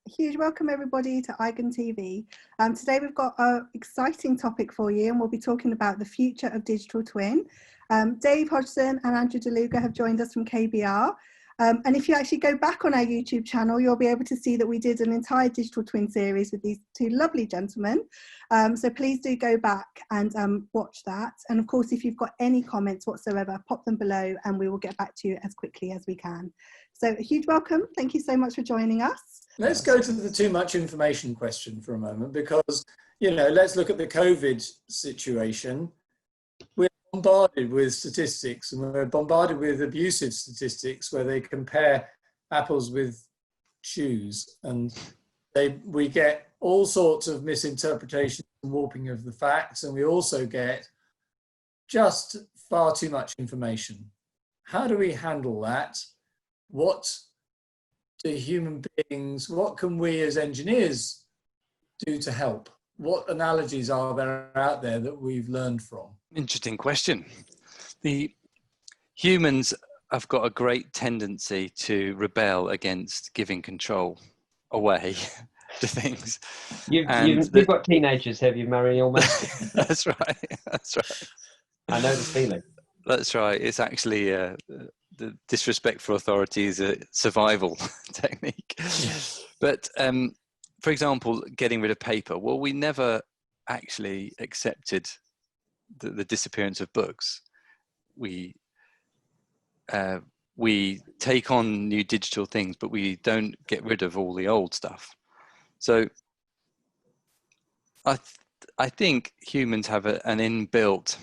A huge welcome everybody to Eigen TV. Today we've got an exciting topic for you, and we'll be talking about the future of digital twin. Dave Hodgson and Andrew Delugar have joined us from KBR. And if you actually go back on our YouTube channel, you'll be able to see that we did an entire digital twin series with these two lovely gentlemen. So please do go back and watch that. And of course, if you've got any comments whatsoever, pop them below and we will get back to you as quickly as we can. So a huge welcome. Thank you so much for joining us. Let's go to the too much information question for a moment, because, you know, let's look at the COVID situation. We're bombarded with statistics, and we're bombarded with abusive statistics where they compare apples with shoes, and we get all sorts of misinterpretations and warping of the facts, and we also get just far too much information. How do we handle that? What do human beings, what can we as engineers do to help? What analogies are there out there that we've learned from? Interesting question. The humans have got a great tendency to rebel against giving control away to things. You've got teenagers, have you, Mary? Almost. That's right. That's right. I know the feeling. That's right. It's actually the disrespect for authority is a survival technique. Yes. But for example, getting rid of paper. Well, we never actually accepted the disappearance of books. We take on new digital things, but we don't get rid of all the old stuff. So I think humans have an inbuilt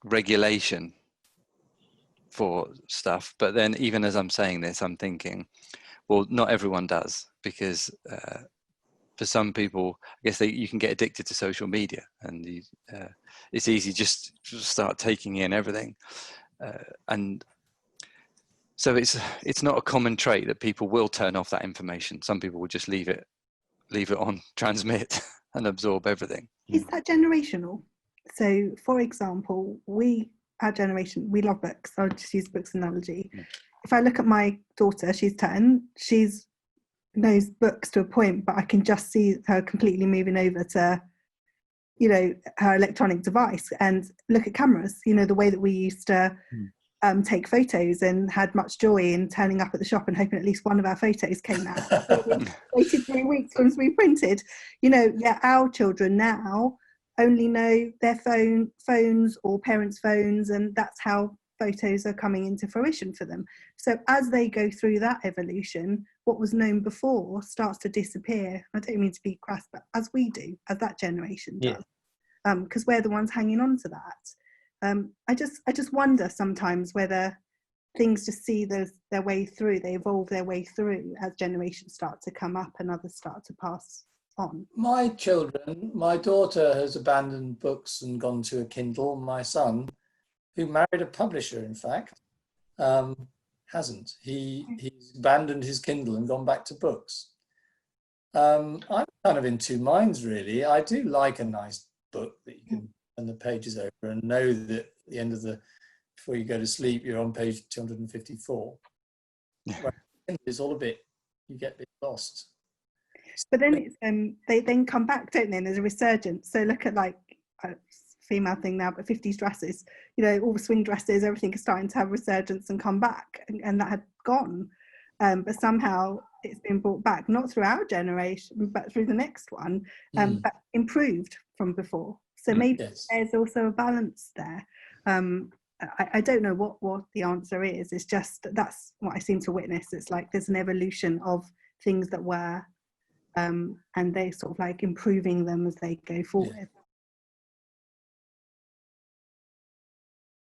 regulation for stuff, but then even as I'm saying this, I'm thinking, well, not everyone does, because for some people, I guess you can get addicted to social media, and it's easy just to start taking in everything, and so it's not a common trait that people will turn off that information. Some people will just leave it on transmit and absorb everything. Is that generational? So, for example, our generation, we love books. I'll just use books analogy. Yeah. If I look at my daughter, she's 10, she's knows books to a point, but I can just see her completely moving over to, you know, her electronic device. And look at cameras, you know, the way that we used to take photos and had much joy in turning up at the shop and hoping at least one of our photos came out. We waited 3 weeks for them to be printed. You know, yeah, our children now only know their phones or parents' phones, and that's how photos are coming into fruition for them. So as they go through that evolution, what was known before starts to disappear. I don't mean to be crass, but as we do, as that generation does, because we're the ones hanging on to that. I just wonder sometimes whether things just see their way through, they evolve their way through as generations start to come up and others start to pass on. My children, my daughter has abandoned books and gone to a Kindle. My son, who married a publisher, in fact, hasn't. He's abandoned his Kindle and gone back to books. I'm kind of in two minds, really. I do like a nice book that you can turn the pages over and know that at the end of before you go to sleep, you're on page 254. It's all you get a bit lost. But then it's, they then come back, don't they? And there's a resurgence. So look at like a female thing now, but 50s dresses, you know, all the swing dresses, everything is starting to have resurgence and come back, and that had gone. But somehow it's been brought back, not through our generation, but through the next one, but improved from before. So maybe there's also a balance there. I don't know what the answer is. It's just that's what I seem to witness. It's like there's an evolution of things that were, and they sort of like improving them as they go forward.